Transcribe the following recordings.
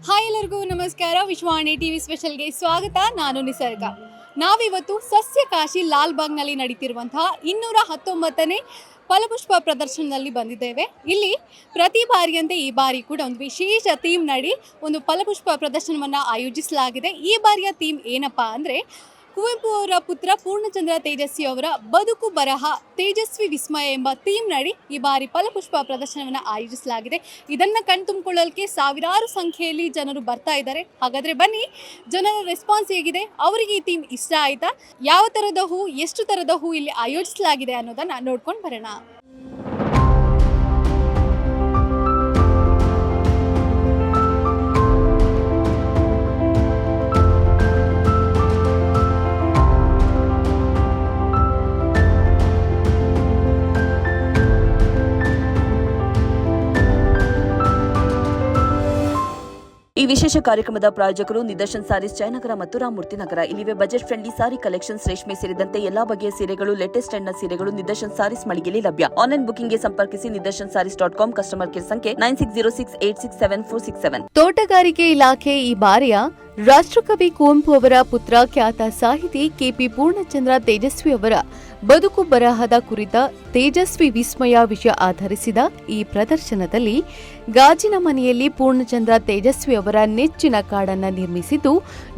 Hi ಎಲ್ಲರಿಗೂ ನಮಸ್ಕಾರ. ವಿಶ್ವಾಣಿ TV ಸ್ಪೆಷಲ್ಗೆ ಸ್ವಾಗತ. ನಾನು ನಿಸರ್ಗ. ನಾವಿವತ್ತು ಸಸ್ಯಕಾಶಿ ಲಾಲ್ಬಾಗ್ನಲ್ಲಿ ನಡೀತಿರುವಂತಹ 219ನೇ ಫಲಪುಷ್ಪ ಪ್ರದರ್ಶನದಲ್ಲಿ ಬಂದಿದ್ದೇವೆ. ಇಲ್ಲಿ ಪ್ರತಿ ಬಾರಿಯಂತೆ ಈ ಬಾರಿ ಕೂಡ ಒಂದು ವಿಶೇಷ ಥೀಮ್ ನಡಿ ಒಂದು ಫಲಪುಷ್ಪ ಪ್ರದರ್ಶನವನ್ನು ಆಯೋಜಿಸಲಾಗಿದೆ. ಈ ಬಾರಿಯ ಥೀಮ್ ಏನಪ್ಪ ಅಂದರೆ ಕುವೆಂಪು ಅವರ ಪುತ್ರ ಪೂರ್ಣಚಂದ್ರ ತೇಜಸ್ವಿ ಅವರ ಬದುಕು ಬರಹ ತೇಜಸ್ವಿ ವಿಸ್ಮಯ ಎಂಬ ಥೀಮ್ ನಡಿ ಈ ಬಾರಿ ಫಲಪುಷ್ಪ ಪ್ರದರ್ಶನವನ್ನು ಆಯೋಜಿಸಲಾಗಿದೆ. ಇದನ್ನು ಕಣ್ತುಂಬಿಕೊಳ್ಳಲಿಕ್ಕೆ ಸಾವಿರಾರು ಸಂಖ್ಯೆಯಲ್ಲಿ ಜನರು ಬರ್ತಾ ಇದ್ದಾರೆ. ಹಾಗಾದರೆ ಬನ್ನಿ, ಜನರ ರೆಸ್ಪಾನ್ಸ್ ಹೇಗಿದೆ, ಅವರಿಗೆ ಈ ಥೀಮ್ ಇಷ್ಟ ಆಯಿತಾ, ಯಾವ ಥರದ ಹೂ, ಎಷ್ಟು ಥರದ ಹೂ ಇಲ್ಲಿ ಆಯೋಜಿಸಲಾಗಿದೆ ಅನ್ನೋದನ್ನು ನೋಡ್ಕೊಂಡು ಬರೋಣ. ಈ ವಿಶೇಷ ಕಾರ್ಯಕ್ರಮದ ಪ್ರಾಯೋಜಕರು ನಿದರ್ಶನ್ ಸಾರೀಸ್ ಜಯನಗರ ಮತ್ತು ರಾಮಮೂರ್ತಿ ನಗರ. ಇಲ್ಲಿವೆ ಬಜೆಟ್ ಫ್ರೆಂಡ್ಲಿ ಸಾರಿ ಕಲೆಕ್ಷನ್ಸ್, ರೇಷ್ಮೆ ಸೇರಿದಂತೆ ಎಲ್ಲಾ ಬಗೆಯ ಸೀರೆಗಳು, ಲೇಟೆಸ್ಟ್ ಟ್ರೆಂಡ್ನ ಸೀರೆಗಳು ನಿದರ್ಶನ್ ಸಾರೀಸ್ ಮಳಿಗೆಯಲ್ಲಿ ಲಭ್ಯ. ಆನ್ಲೈನ್ ಬುಕಿಂಗ್ಗೆ ಸಂಪರ್ಕಿಸಿ nidarshansarees.com. ಕಸ್ಟಮರ್ ಕೇರ್ ಸಂಖ್ಯೆ 9606867467. ತೋಟಗಾರಿಕೆ ಇಲಾಖೆ ಈ ಬಾರಿಯ ರಾಷ್ಟ್ರಕವಿ ಕುವೆಂಪು ಅವರ ಪುತ್ರ ಖ್ಯಾತ ಸಾಹಿತಿ ಕೆಪಿ ಪೂರ್ಣಚಂದ್ರ ತೇಜಸ್ವಿ ಅವರ ಬದುಕು ಬರಹದ ಕುರಿತ ತೇಜಸ್ವಿ ವಿಸ್ಮಯ ವಿಷಯ ಆಧರಿಸಿದ ಈ ಪ್ರದರ್ಶನದಲ್ಲಿ ಗಾಜಿನ ಮನೆಯಲ್ಲಿ ಪೂರ್ಣಚಂದ್ರ ತೇಜಸ್ವಿ ಅವರ ನೆಚ್ಚಿನ ಕಾಡನ್ನು ನಿರ್ಮಿಸಿದ್ದು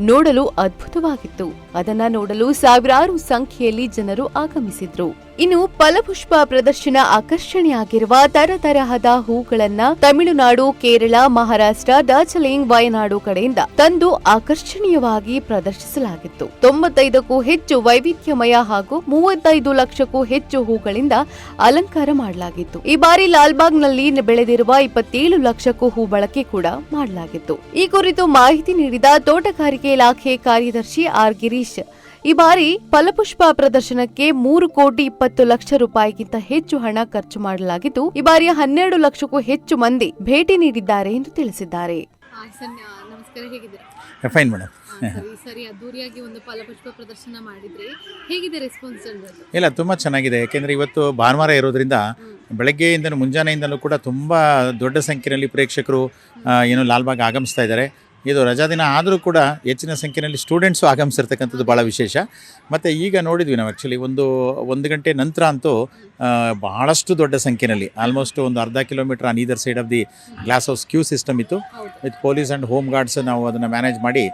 ನೋಡಲು ಅದ್ಭುತವಾಗಿತ್ತು. ಅದನ್ನ ನೋಡಲು ಸಾವಿರಾರು ಸಂಖ್ಯೆಯಲ್ಲಿ ಜನರು ಆಗಮಿಸಿದ್ರು. ಇನ್ನು ಫಲಪುಷ್ಪ ಪ್ರದರ್ಶನ ಆಕರ್ಷಣೆಯಾಗಿರುವ ತರತರಹದ ಹೂಗಳನ್ನ ತಮಿಳುನಾಡು, ಕೇರಳ, ಮಹಾರಾಷ್ಟ್ರ, ಡಾರ್ಜಿಲಿಂಗ್, ವಯನಾಡು ಕಡೆಯಿಂದ ತಂದು ಆಕರ್ಷಣೀಯವಾಗಿ ಪ್ರದರ್ಶಿಸಲಾಗಿತ್ತು. 95ಕ್ಕೂ ಹೆಚ್ಚು ವೈವಿಧ್ಯಮಯ ಹಾಗೂ 35 ಲಕ್ಷಕ್ಕೂ ಹೆಚ್ಚು ಹೂಗಳಿಂದ ಅಲಂಕಾರ ಮಾಡಲಾಗಿತ್ತು. ಈ ಬಾರಿ ಲಾಲ್ಬಾಗ್ನಲ್ಲಿ ಬೆಳೆದಿರುವ 27 ಲಕ್ಷಕ್ಕೂ ಹೂ ಬಳಕೆ ಕೂಡ ಮಾಡಲಾಗಿತ್ತು. ಈ ಕುರಿತು ಮಾಹಿತಿ ನೀಡಿದ ತೋಟಗಾರಿಕೆ ಇಲಾಖೆ ಕಾರ್ಯದರ್ಶಿ ಆರ್ ಗಿರೀಶ್, ಈ ಬಾರಿ ಫಲಪುಷ್ಪ ಪ್ರದರ್ಶನಕ್ಕೆ 3,20,00,000 ರೂಪಾಯಿಗಿಂತ ಹೆಚ್ಚು ಹಣ ಖರ್ಚು ಮಾಡಲಾಗಿದ್ದು, ಈ ಬಾರಿಯ 12 ಲಕ್ಷಕ್ಕೂ ಹೆಚ್ಚು ಮಂದಿ ಭೇಟಿ ನೀಡಿದ್ದಾರೆ ಎಂದು ತಿಳಿಸಿದ್ದಾರೆ. ನಮಸ್ಕಾರ, ಹೇಗಿದ್ದೀರಾ? Fine madam. ಸರಿ, ಅದ್ದೂರಿಯಾಗಿ ಒಂದು ಫಲಪುಷ್ಪ ಪ್ರದರ್ಶನ ಮಾಡಿದ್ರಿ, ಹೇಗಿದೆ ರೆಸ್ಪಾನ್ಸ್? ಇಲ್ಲ, ತುಂಬ ಚೆನ್ನಾಗಿದೆ. ಯಾಕೆಂದರೆ ಇವತ್ತು ಭಾನುವಾರ ಇರೋದ್ರಿಂದ ಬೆಳಗ್ಗೆಯಿಂದಲೂ ಮುಂಜಾನೆಯಿಂದಲೂ ಕೂಡ ತುಂಬ ದೊಡ್ಡ ಸಂಖ್ಯೆಯಲ್ಲಿ ಪ್ರೇಕ್ಷಕರು ಏನು ಲಾಲ್ಬಾಗ್ ಆಗಮಿಸ್ತಾ ಇದ್ದಾರೆ. ಇದು ರಜಾ ದಿನ ಆದರೂ ಕೂಡ ಹೆಚ್ಚಿನ ಸಂಖ್ಯೆಯಲ್ಲಿ ಸ್ಟೂಡೆಂಟ್ಸು ಆಗಮಿಸಿರ್ತಕ್ಕಂಥದ್ದು ಭಾಳ ವಿಶೇಷ. ಮತ್ತು ಈಗ ನೋಡಿದ್ವಿ ನಾವು ಆ್ಯಕ್ಚುಲಿ ಒಂದು ಗಂಟೆ ನಂತರ ಅಂತೂ ಬಹಳಷ್ಟು ದೊಡ್ಡ ಸಂಖ್ಯೆಯಲ್ಲಿ ಆಲ್ಮೋಸ್ಟ್ ಒಂದು ಅರ್ಧ kilometre on either side of the glass house queue system ಇತ್ತು. With police and home guards ನಾವು ಅದನ್ನು ಮ್ಯಾನೇಜ್ ಮಾಡಿ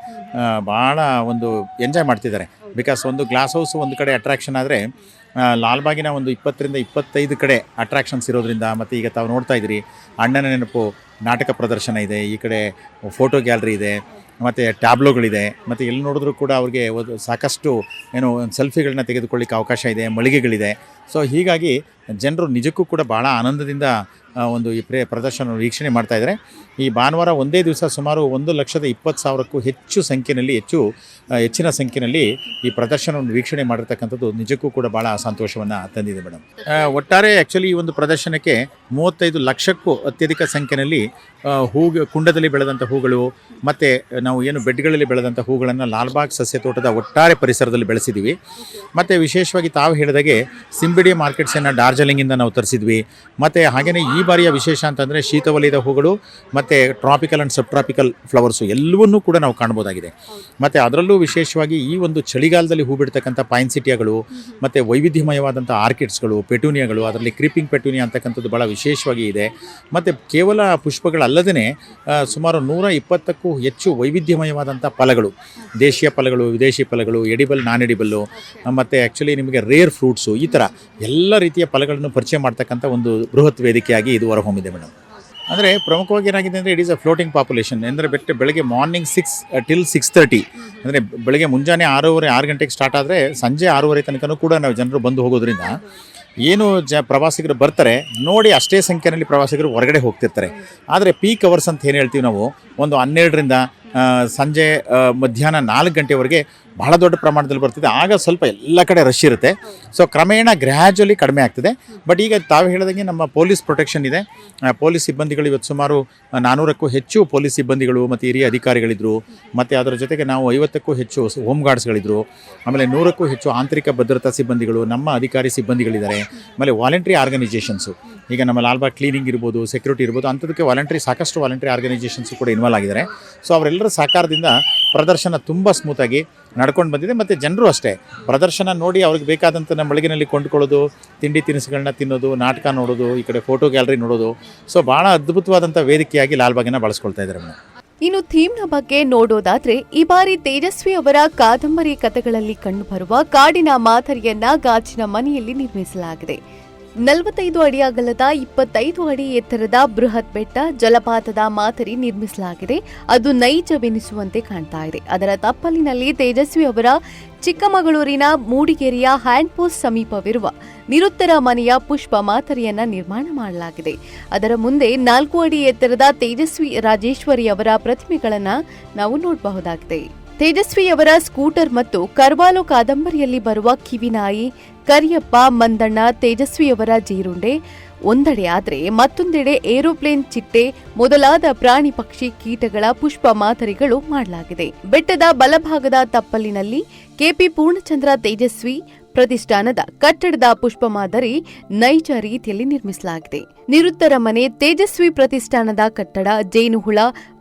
ಭಾಳ ಒಂದು ಎಂಜಾಯ್ ಮಾಡ್ತಿದ್ದಾರೆ. ಬಿಕಾಸ್ ಒಂದು ಗ್ಲಾಸ್ ಹೌಸ್ ಒಂದು ಕಡೆ ಅಟ್ರಾಕ್ಷನ್ ಆದರೆ ಲಾಲ್ಬಾಗಿನ ಒಂದು 20ರಿಂದ 25 ಕಡೆ ಅಟ್ರಾಕ್ಷನ್ಸ್ ಇರೋದ್ರಿಂದ, ಮತ್ತು ಈಗ ತಾವು ನೋಡ್ತಾ ಇದ್ದೀರಿ ಅಣ್ಣನ ನೆನಪು ನಾಟಕ ಪ್ರದರ್ಶನ ಇದೆ, ಈ ಕಡೆ ಫೋಟೋ ಗ್ಯಾಲರಿ ಇದೆ, ಮತ್ತು ಟ್ಯಾಬ್ಲೋಗಳಿದೆ, ಮತ್ತು ಎಲ್ಲಿ ನೋಡಿದ್ರೂ ಕೂಡ ಅವ್ರಿಗೆ ಸಾಕಷ್ಟು ಸೆಲ್ಫಿಗಳನ್ನ ತೆಗೆದುಕೊಳ್ಳಿಕ್ಕೆ ಅವಕಾಶ ಇದೆ, ಮಳಿಗೆಗಳಿದೆ. ಸೊ ಹೀಗಾಗಿ ಜನರು ನಿಜಕ್ಕೂ ಕೂಡ ಭಾಳ ಆನಂದದಿಂದ ಒಂದು ಈ ಪ್ರದರ್ಶನ ವೀಕ್ಷಣೆ ಮಾಡ್ತಾ ಇದ್ದಾರೆ. ಈ ಭಾನುವಾರ ಒಂದೇ ದಿವಸ ಸುಮಾರು 1,20,000ಕ್ಕೂ ಹೆಚ್ಚಿನ ಸಂಖ್ಯೆಯಲ್ಲಿ ಈ ಪ್ರದರ್ಶನವನ್ನು ವೀಕ್ಷಣೆ ಮಾಡಿರ್ತಕ್ಕಂಥದ್ದು ನಿಜಕ್ಕೂ ಕೂಡ ಭಾಳ ಸಂತೋಷವನ್ನು ತಂದಿದೆ ಮೇಡಮ್. ಒಟ್ಟಾರೆ ಆ್ಯಕ್ಚುಲಿ ಈ ಒಂದು ಪ್ರದರ್ಶನಕ್ಕೆ 35 ಲಕ್ಷಕ್ಕೂ ಅತ್ಯಧಿಕ ಸಂಖ್ಯೆಯಲ್ಲಿ ಕುಂಡದಲ್ಲಿ ಬೆಳೆದಂಥ ಹೂಗಳು, ಮತ್ತು ನಾವು ಏನು ಬೆಡ್ಗಳಲ್ಲಿ ಬೆಳೆದಂಥ ಹೂಗಳನ್ನು ಲಾಲ್ಬಾಗ್ ಸಸ್ಯ ತೋಟದ ಒಟ್ಟಾರೆ ಪರಿಸರದಲ್ಲಿ ಬೆಳೆಸಿದ್ದೀವಿ. ಮತ್ತು ವಿಶೇಷವಾಗಿ ತಾವು ಹೇಳಿದಾಗೆ ಸಿಂಬಿಡಿ ಮಾರ್ಕೆಟ್ಸನ್ನು ಡಾರ್ಜಿಲಿಂಗಿಂದ ನಾವು ತರಿಸಿದ್ವಿ. ಮತ್ತು ಹಾಗೆಯೇ ಈ ಬಾರಿಯ ವಿಶೇಷ ಅಂತಂದರೆ ಶೀತವಲಯದ ಹೂಗಳು ಮತ್ತು tropical and sub tropical flowers ಎಲ್ಲವನ್ನೂ ಕೂಡ ನಾವು ಕಾಣ್ಬೋದಾಗಿದೆ. ಮತ್ತು ಅದರಲ್ಲೂ ವಿಶೇಷವಾಗಿ ಈ ಒಂದು ಚಳಿಗಾಲದಲ್ಲಿ ಹೂ ಬಿಡ್ತಕ್ಕಂಥ ಪೈನ್ಸಿಟಿಯಾಗಳು, ಮತ್ತು ವೈವಿಧ್ಯಮಯವಾದಂಥ ಆರ್ಕಿಡ್ಸ್ಗಳು, ಪೆಟೂನಿಯಾಗಳು, ಅದರಲ್ಲಿ ಕ್ರೀಪಿಂಗ್ ಪೆಟೂನಿಯಾ ಅಂತಕ್ಕಂಥದ್ದು ಭಾಳ ವಿಶೇಷವಾಗಿ ಇದೆ. ಮತ್ತು ಕೇವಲ ಪುಷ್ಪಗಳಲ್ಲದೇ ಸುಮಾರು 120ಕ್ಕೂ ಹೆಚ್ಚು ವೈವಿಧ್ಯಮಯವಾದಂಥ ಫಲಗಳು, ದೇಶೀಯ ಫಲಗಳು, ವಿದೇಶಿ ಫಲಗಳು, ಎಡಿಬಲ್, ನಾನ್ ಎಡಿಬಲ್ಲು, ಮತ್ತು ಆ್ಯಕ್ಚುಲಿ ನಿಮಗೆ ರೇರ್ ಫ್ರೂಟ್ಸು, ಈ ಥರ ಎಲ್ಲ ರೀತಿಯ ಫಲಗಳನ್ನು ಪರಿಚಯ ಮಾಡ್ತಕ್ಕಂಥ ಒಂದು ಬೃಹತ್ ವೇದಿಕೆಯಾಗಿ ಇದು ಹೊರಹೊಮ್ಮಿದೆ ಮೇಡಮ್. ಅಂದರೆ ಪ್ರಮುಖವಾಗಿ ಏನಾಗಿದೆ ಅಂದರೆ it is a floating population. ಅಂದರೆ ಬೆಳಗ್ಗೆ ಮಾರ್ನಿಂಗ್ 6 till 6:30, ಅಂದರೆ ಬೆಳಗ್ಗೆ ಮುಂಜಾನೆ 6 ಗಂಟೆಗೆ ಸ್ಟಾರ್ಟ್ ಆದರೆ ಸಂಜೆ 6:30 ತನಕ ಕೂಡ ನಾವು ಜನರು ಬಂದು ಹೋಗೋದ್ರಿಂದ ಏನು ಪ್ರವಾಸಿಗರು ಬರ್ತಾರೆ ನೋಡಿ, ಅಷ್ಟೇ ಸಂಖ್ಯೆಯಲ್ಲಿ ಪ್ರವಾಸಿಗರು ಹೊರಗಡೆ ಹೋಗ್ತಿರ್ತಾರೆ. ಆದರೆ ಪೀಕ್ ಅವರ್ಸ್ ಅಂತ ಏನು ಹೇಳ್ತೀವಿ ನಾವು, ಒಂದು 12ರಿಂದ ಸಂಜೆ ಮಧ್ಯಾಹ್ನ 4 ಗಂಟೆವರೆಗೆ ಬಹಳ ದೊಡ್ಡ ಪ್ರಮಾಣದಲ್ಲಿ ಬರ್ತಿದೆ. ಆಗ ಸ್ವಲ್ಪ ಎಲ್ಲ ಕಡೆ ರಶ್ ಇರುತ್ತೆ. ಸೊ ಕ್ರಮೇಣ ಗ್ರ್ಯಾಜುಲಿ ಕಡಿಮೆ ಆಗ್ತಿದೆ. ಬಟ್ ಈಗ ತಾವು ಹೇಳಿದಂಗೆ ನಮ್ಮ ಪೊಲೀಸ್ ಪ್ರೊಟೆಕ್ಷನ್ ಇದೆ. ಪೊಲೀಸ್ ಸಿಬ್ಬಂದಿಗಳು ಇವತ್ತು ಸುಮಾರು 400ಕ್ಕೂ ಹೆಚ್ಚು ಪೊಲೀಸ್ ಸಿಬ್ಬಂದಿಗಳು ಮತ್ತು ಹಿರಿಯ ಅಧಿಕಾರಿಗಳಿದ್ದರು. ಮತ್ತು ಅದರ ಜೊತೆಗೆ ನಾವು 50ಕ್ಕೂ ಹೆಚ್ಚು ಹೋಮ್ ಗಾರ್ಡ್ಸ್ಗಳಿದ್ದರು. ಆಮೇಲೆ 100ಕ್ಕೂ ಹೆಚ್ಚು ಆಂತರಿಕ ಭದ್ರತಾ ಸಿಬ್ಬಂದಿಗಳು, ನಮ್ಮ ಅಧಿಕಾರಿ ಸಿಬ್ಬಂದಿಗಳಿದ್ದಾರೆ. ಆಮೇಲೆ ವಾಲಂಟ್ರಿ ಆರ್ಗನೈಸೇಷನ್ಸು, ಈಗ ನಮ್ಮ ಲಾಲ್ಬಾಗ್ ಕ್ಲೀನಿಂಗ್ ಇರ್ಬೋದು, ಸೆಕ್ಯೂರಿಟಿ ಇರ್ಬೋದು, ಅಂಥದಕ್ಕೆ ಸಾಕಷ್ಟು ವಾಲಂಟ್ರಿ ಆರ್ಗನೈಸೇಷನ್ಸು ಕೂಡ ಇನ್ವಾಲ್ವ್ ಆಗಿದ್ದಾರೆ. ಸೊ ಅವರೆಲ್ಲರ ಸಹಕಾರದಿಂದ ಪ್ರದರ್ಶನ ತುಂಬ ಸ್ಮೂತಾಗಿ ನಡ್ಕೊಂಡು ಬಂದಿದೆ. ಮತ್ತು ಜನರು ಅಷ್ಟೇ ಪ್ರದರ್ಶನ ನೋಡಿ ಅವ್ರಿಗೆ ಬೇಕಾದಂಥ ನಮ್ಮ ಮಳಿಗೆನಲ್ಲಿ ಕೊಂಡ್ಕೊಳ್ಳೋದು, ತಿಂಡಿ ತಿನಿಸುಗಳನ್ನ ತಿನ್ನೋದು, ನಾಟಕ ನೋಡೋದು, ಈ ಕಡೆ ಫೋಟೋ ಗ್ಯಾಲರಿ ನೋಡೋದು, ಸೊ ಭಾಳ ಅದ್ಭುತವಾದಂಥ ವೇದಿಕೆಯಾಗಿ ಲಾಲ್ಬಾಗನ್ನು ಬಳಸ್ಕೊಳ್ತಾ ಇದ್ದಾರೆ ಮೇಡಮ್. ಇನ್ನು ಥೀಮ್ನ ಬಗ್ಗೆ ನೋಡೋದಾದ್ರೆ ಈ ಬಾರಿ ತೇಜಸ್ವಿ ಅವರ ಕಾದಂಬರಿ ಕಥೆಗಳಲ್ಲಿ ಕಂಡುಬರುವ ಕಾಡಿನ ಮಾದರಿಯನ್ನ ಗಾಜಿನ ಮನೆಯಲ್ಲಿ ನಿರ್ಮಿಸಲಾಗಿದೆ. 45 ಅಡಿ ಅಗಲದ 25 ಅಡಿ ಎತ್ತರದ ಬೃಹತ್ ಬೆಟ್ಟ ಜಲಪಾತದ ಮಾದರಿ ನಿರ್ಮಿಸಲಾಗಿದೆ. ಅದು ನೈಜವೆನಿಸುವಂತೆ ಕಾಣ್ತಾ ಇದೆ. ಅದರ ತಪ್ಪಲಿನಲ್ಲಿ ತೇಜಸ್ವಿ ಅವರ ಚಿಕ್ಕಮಗಳೂರಿನ ಮೂಡಿಗೆರೆಯ ಹ್ಯಾಂಡ್ ಪೋಸ್ಟ್ ಸಮೀಪವಿರುವ ನಿರುತ್ತರ ಮನೆಯ ಪುಷ್ಪ ಮಾದರಿಯನ್ನ ನಿರ್ಮಾಣ ಮಾಡಲಾಗಿದೆ. ಅದರ ಮುಂದೆ 4 ಅಡಿ ಎತ್ತರದ ತೇಜಸ್ವಿ ರಾಜೇಶ್ವರಿ ಅವರ ಪ್ರತಿಮೆಗಳನ್ನ ನಾವು ನೋಡಬಹುದಾಗಿದೆ. ತೇಜಸ್ವಿಯವರ ಸ್ಕೂಟರ್ ಮತ್ತು ಕರ್ವಾಲೋ ಕಾದಂಬರಿಯಲ್ಲಿ ಬರುವ ಕಿವಿನಾಯಿ, ಕರಿಯಪ್ಪ, ಮಂದಣ್ಣ, ತೇಜಸ್ವಿಯವರ ಜೀರುಂಡೆ ಒಂದೆಡೆ ಆದರೆ ಮತ್ತೊಂದೆಡೆ ಏರೋಪ್ಲೇನ್ ಚಿಟ್ಟೆ ಮೊದಲಾದ ಪ್ರಾಣಿ ಪಕ್ಷಿ ಕೀಟಗಳ ಪುಷ್ಪ ಮಾದರಿಗಳು ಮಾಡಲಾಗಿದೆ. ಬೆಟ್ಟದ ಬಲಭಾಗದ ತಪ್ಪಲಿನಲ್ಲಿ ಕೆಪಿ ಪೂರ್ಣಚಂದ್ರ ತೇಜಸ್ವಿ ಪ್ರತಿಷ್ಠಾನದ ಕಟ್ಟಡದ ಪುಷ್ಪ ಮಾದರಿ ನೈಜ ರೀತಿಯಲ್ಲಿ ನಿರ್ಮಿಸಲಾಗಿದೆ. ನಿರುತ್ತರ ಮನೆ ತೇಜಸ್ವಿ ಪ್ರತಿಷ್ಠಾನದ ಕಟ್ಟಡ ಜೇನುಹುಳ,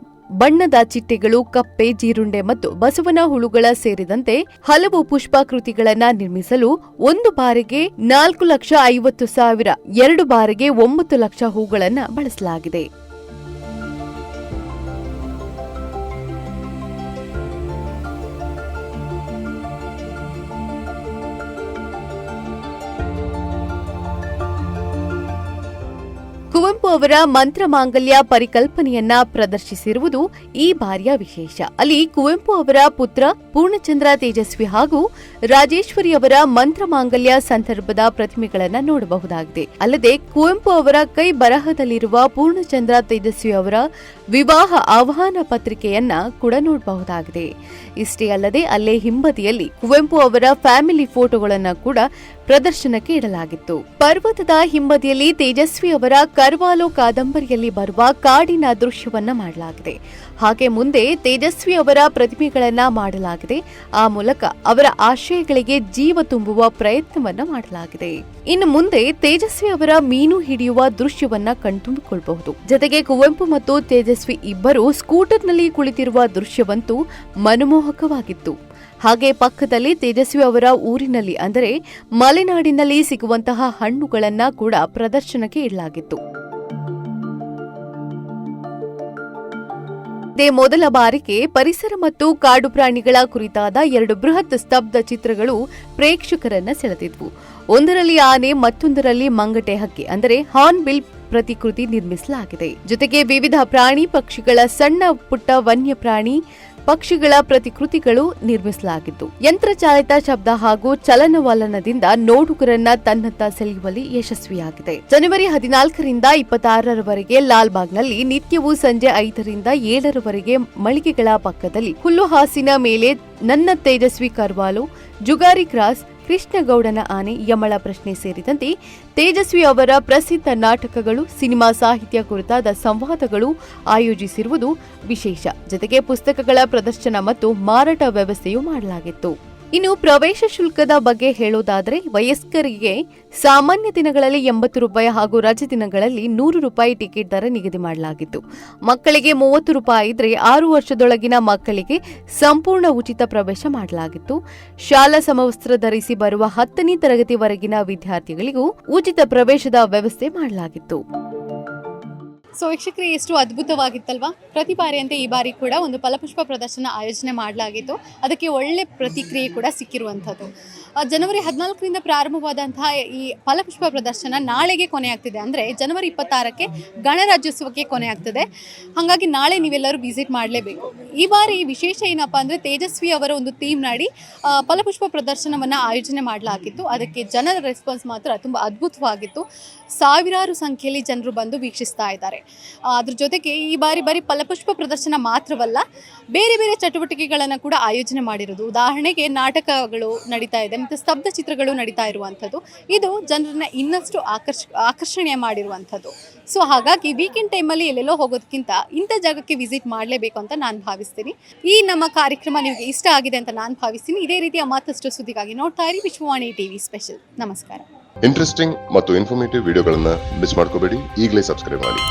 ಬಣ್ಣದ ಚಿಟ್ಟೆಗಳು, ಕಪ್ಪೆ, ಜೀರುಂಡೆ ಮತ್ತು ಬಸವನ ಹುಳುಗಳ ಸೇರಿದಂತೆ ಹಲವು ಪುಷ್ಪಾಕೃತಿಗಳನ್ನ ನಿರ್ಮಿಸಲು 1 ಬಾರಿಗೆ 4,50,000, 2 ಬಾರಿಗೆ 9 ಲಕ್ಷ ಹೂಗಳನ್ನ ಬಳಸಲಾಗಿದೆ. ಕುವೆಂಪು ಅವರ ಮಂತ್ರ ಮಾಂಗಲ್ಯ ಪರಿಕಲ್ಪನೆಯನ್ನ ಪ್ರದರ್ಶಿಸಿರುವುದು ಈ ಬಾರಿಯ ವಿಶೇಷ. ಅಲ್ಲಿ ಕುವೆಂಪು ಅವರ ಪುತ್ರ ಪೂರ್ಣಚಂದ್ರ ತೇಜಸ್ವಿ ಹಾಗೂ ರಾಜೇಶ್ವರಿ ಅವರ ಮಂತ್ರ ಮಾಂಗಲ್ಯ ಸಂದರ್ಭದ ಪ್ರತಿಮೆಗಳನ್ನ ನೋಡಬಹುದಾಗಿದೆ. ಅಲ್ಲದೆ ಕುವೆಂಪು ಅವರ ಕೈ ಬರಹದಲ್ಲಿರುವ ಪೂರ್ಣಚಂದ್ರ ತೇಜಸ್ವಿ ಅವರ ವಿವಾಹ ಆಹ್ವಾನ ಪತ್ರಿಕೆಯನ್ನ ಕೂಡ ನೋಡಬಹುದಾಗಿದೆ. ಇಷ್ಟೇ ಅಲ್ಲದೆ ಅಲ್ಲೇ ಹಿಂಬದಿಯಲ್ಲಿ ಕುವೆಂಪು ಅವರ ಫ್ಯಾಮಿಲಿ ಫೋಟೋಗಳನ್ನ ಕೂಡ ಪ್ರದರ್ಶನಕ್ಕೆ ಇಡಲಾಗಿತ್ತು. ಪರ್ವತದ ಹಿಂಬದಿಯಲ್ಲಿ ತೇಜಸ್ವಿ ಅವರ ಕರ್ವಾಲೋ ಕಾದಂಬರಿಯಲ್ಲಿ ಬರುವ ಕಾಡಿನ ದೃಶ್ಯವನ್ನ ಮಾಡಲಾಗಿದೆ. ಹಾಗೆ ಮುಂದೆ ತೇಜಸ್ವಿ ಅವರ ಪ್ರತಿಮೆಗಳನ್ನ ಮಾಡಲಾಗಿದೆ. ಆ ಮೂಲಕ ಅವರ ಆಶಯಗಳಿಗೆ ಜೀವ ತುಂಬುವ ಪ್ರಯತ್ನವನ್ನ ಮಾಡಲಾಗಿದೆ. ಇನ್ನು ಮುಂದೆ ತೇಜಸ್ವಿ ಅವರ ಮೀನು ಹಿಡಿಯುವ ದೃಶ್ಯವನ್ನ ಕಣ್ತುಂಬಿಕೊಳ್ಳಬಹುದು. ಜೊತೆಗೆ ಕುವೆಂಪು ಮತ್ತು ತೇಜಸ್ವಿ ಇಬ್ಬರು ಸ್ಕೂಟರ್ನಲ್ಲಿ ಕುಳಿತಿರುವ ದೃಶ್ಯವಂತೂ ಮನಮೋಹಕವಾಗಿತ್ತು. ಹಾಗೆ ಪಕ್ಕದಲ್ಲಿ ತೇಜಸ್ವಿ ಅವರ ಊರಿನಲ್ಲಿ ಅಂದರೆ ಮಲೆನಾಡಿನಲ್ಲಿ ಸಿಗುವಂತಹ ಹಣ್ಣುಗಳನ್ನ ಕೂಡ ಪ್ರದರ್ಶನಕ್ಕೆ ಇಡಲಾಗಿತ್ತು. ಇದೇ ಮೊದಲ ಬಾರಿಗೆ ಪರಿಸರ ಮತ್ತು ಕಾಡು ಪ್ರಾಣಿಗಳ ಕುರಿತಾದ 2 ಬೃಹತ್ ಸ್ತಬ್ಧ ಚಿತ್ರಗಳು ಪ್ರೇಕ್ಷಕರನ್ನ ಸೆಳೆದಿದ್ವು. ಒಂದರಲ್ಲಿ ಆನೆ, ಮತ್ತೊಂದರಲ್ಲಿ ಮಂಗಟೆ ಹಕ್ಕಿ ಅಂದರೆ ಹಾರ್ನ್ಬಿಲ್ ಪ್ರತಿಕೃತಿ ನಿರ್ಮಿಸಲಾಗಿದೆ. ಜೊತೆಗೆ ವಿವಿಧ ಪ್ರಾಣಿ ಪಕ್ಷಿಗಳ ಸಣ್ಣ ಪುಟ್ಟ ವನ್ಯ ಪ್ರಾಣಿ ಪಕ್ಷಿಗಳ ಪ್ರತಿಕೃತಿಗಳು ನಿರ್ಮಿಸಲಾಗಿತ್ತು. ಯಂತ್ರಚಾಲಿತ ಶಬ್ದ ಹಾಗೂ ಚಲನವಲನದಿಂದ ನೋಡುಗರನ್ನ ತನ್ನತ್ತ ಸೆಳೆಯುವಲ್ಲಿ ಯಶಸ್ವಿಯಾಗಿದೆ. ಜನವರಿ 14ರಿಂದ 26ರವರೆಗೆ ಲಾಲ್ಬಾಗ್ನಲ್ಲಿ ನಿತ್ಯವೂ ಸಂಜೆ 5ರಿಂದ 7ರವರೆಗೆ ಮಳಿಗೆಗಳ ಪಕ್ಕದಲ್ಲಿ ಹುಲ್ಲುಹಾಸಿನ ಮೇಲೆ ನನ್ನ ತೇಜಸ್ವಿ ಕರ್ವಾಲೋ, ಜುಗಾರಿ ಕ್ರಾಸ್, ಕೃಷ್ಣಗೌಡನ ಆನೆ, ಯಮಳ ಪ್ರಶ್ನೆ ಸೇರಿದಂತೆ ತೇಜಸ್ವಿ ಅವರ ಪ್ರಸಿದ್ಧ ನಾಟಕಗಳು, ಸಿನಿಮಾ ಸಾಹಿತ್ಯ ಕುರಿತಾದ ಸಂವಾದಗಳು ಆಯೋಜಿಸಿರುವುದು ವಿಶೇಷ. ಜೊತೆಗೆ ಪುಸ್ತಕಗಳ ಪ್ರದರ್ಶನ ಮತ್ತು ಮಾರಾಟ ವ್ಯವಸ್ಥೆಯೂ ಮಾಡಲಾಗಿತ್ತು. ಇನ್ನು ಪ್ರವೇಶ ಶುಲ್ಕದ ಬಗ್ಗೆ ಹೇಳೋದಾದ್ರೆ ವಯಸ್ಕರಿಗೆ ಸಾಮಾನ್ಯ ದಿನಗಳಲ್ಲಿ 80 ರೂಪಾಯಿ ಹಾಗೂ ರಜೆ ದಿನಗಳಲ್ಲಿ 100 ರೂಪಾಯಿ ಟಿಕೆಟ್ ದರ ನಿಗದಿ ಮಾಡಲಾಗಿತ್ತು. ಮಕ್ಕಳಿಗೆ 30 ರೂಪಾಯಿ ಇದ್ರೆ 6 ವರ್ಷದೊಳಗಿನ ಮಕ್ಕಳಿಗೆ ಸಂಪೂರ್ಣ ಉಚಿತ ಪ್ರವೇಶ ಮಾಡಲಾಗಿತ್ತು. ಶಾಲಾ ಸಮವಸ್ತ್ರ ಧರಿಸಿ ಬರುವ 10ನೇ ತರಗತಿವರೆಗಿನ ವಿದ್ಯಾರ್ಥಿಗಳಿಗೂ ಉಚಿತ ಪ್ರವೇಶದ ವ್ಯವಸ್ಥೆ ಮಾಡಲಾಗಿತ್ತು. ಸೊ ವೀಕ್ಷಕರೇ, ಎಷ್ಟು ಅದ್ಭುತವಾಗಿತ್ತಲ್ವಾ? ಪ್ರತಿ ಬಾರಿಯಂತೆ ಈ ಬಾರಿ ಕೂಡ ಒಂದು ಫಲಪುಷ್ಪ ಪ್ರದರ್ಶನ ಆಯೋಜನೆ ಮಾಡಲಾಗಿತ್ತು. ಅದಕ್ಕೆ ಒಳ್ಳೆ ಪ್ರತಿಕ್ರಿಯೆ ಕೂಡ ಸಿಕ್ಕಿರುವಂಥದ್ದು. ಜನವರಿ 14ರಿಂದ ಪ್ರಾರಂಭವಾದಂತಹ ಈ ಫಲಪುಷ್ಪ ಪ್ರದರ್ಶನ ನಾಳೆಗೆ ಕೊನೆಯಾಗ್ತಿದೆ. ಅಂದರೆ ಜನವರಿ 26ಕ್ಕೆ ಗಣರಾಜ್ಯೋತ್ಸವಕ್ಕೆ ಕೊನೆಯಾಗ್ತದೆ. ಹಾಗಾಗಿ ನಾಳೆ ನೀವೆಲ್ಲರೂ ವಿಸಿಟ್ ಮಾಡಲೇಬೇಕು. ಈ ಬಾರಿ ವಿಶೇಷ ಏನಪ್ಪ ಅಂದರೆ ತೇಜಸ್ವಿ ಅವರ ಒಂದು ಥೀಮ್ ನಾಡಿ ಫಲಪುಷ್ಪ ಪ್ರದರ್ಶನವನ್ನು ಆಯೋಜನೆ ಮಾಡಲಾಗಿತ್ತು. ಅದಕ್ಕೆ ಜನರ ರೆಸ್ಪಾನ್ಸ್ ಮಾತ್ರ ತುಂಬ ಅದ್ಭುತವಾಗಿತ್ತು. ಸಾವಿರಾರು ಸಂಖ್ಯೆಯಲ್ಲಿ ಜನರು ಬಂದು ವೀಕ್ಷಿಸ್ತಾ ಇದ್ದಾರೆ. ಅದ್ರ ಜೊತೆಗೆ ಈ ಬಾರಿ ಬರೀ ಫಲಪುಷ್ಪ ಪ್ರದರ್ಶನ ಮಾತ್ರವಲ್ಲ, ಬೇರೆ ಬೇರೆ ಚಟುವಟಿಕೆಗಳನ್ನು ಕೂಡ ಆಯೋಜನೆ ಮಾಡಿರೋದು. ಉದಾಹರಣೆಗೆ ನಾಟಕಗಳು ನಡೀತಾ ಇದೆ ಮತ್ತು ಸ್ತಬ್ಧ ಚಿತ್ರಗಳು ನಡೀತಾ ಇರುವಂಥದ್ದು. ಇದು ಜನರನ್ನ ಇನ್ನಷ್ಟು ಆಕರ್ಷಣೆ ಮಾಡಿರುವಂಥದ್ದು. ಸೊ ಹಾಗಾಗಿ ವೀಕೆಂಡ್ ಟೈಮಲ್ಲಿ ಎಲ್ಲೆಲ್ಲೋ ಹೋಗೋದಕ್ಕಿಂತ ಇಂಥ ಜಾಗಕ್ಕೆ ವಿಸಿಟ್ ಮಾಡಲೇಬೇಕು ಅಂತ ನಾನು ಭಾವಿಸ್ತೀನಿ. ಈ ನಮ್ಮ ಕಾರ್ಯಕ್ರಮ ನಿಮಗೆ ಇಷ್ಟ ಆಗಿದೆ ಅಂತ ನಾನು ಭಾವಿಸ್ತೀನಿ. ಇದೇ ರೀತಿಯ ಮತ್ತಷ್ಟು ಸುದ್ದಿಗಾಗಿ ನೋಡ್ತಾ ಇರಿ ವಿಶ್ವವಾಣಿ ಟಿವಿ ಸ್ಪೆಷಲ್. ನಮಸ್ಕಾರ. ಇಂಟ್ರೆಸ್ಟಿಂಗ್ ಮತ್ತು ಇನ್ಫಾರ್ಮೇಟಿವ್ ವಿಡಿಯೋಗಳನ್ನ ಮಿಸ್ ಮಾಡ್ಕೋಬೇಡಿ. ಈಗಲೇ ಸಬ್ಸ್ಕ್ರೈಬ್ ಮಾಡಿ.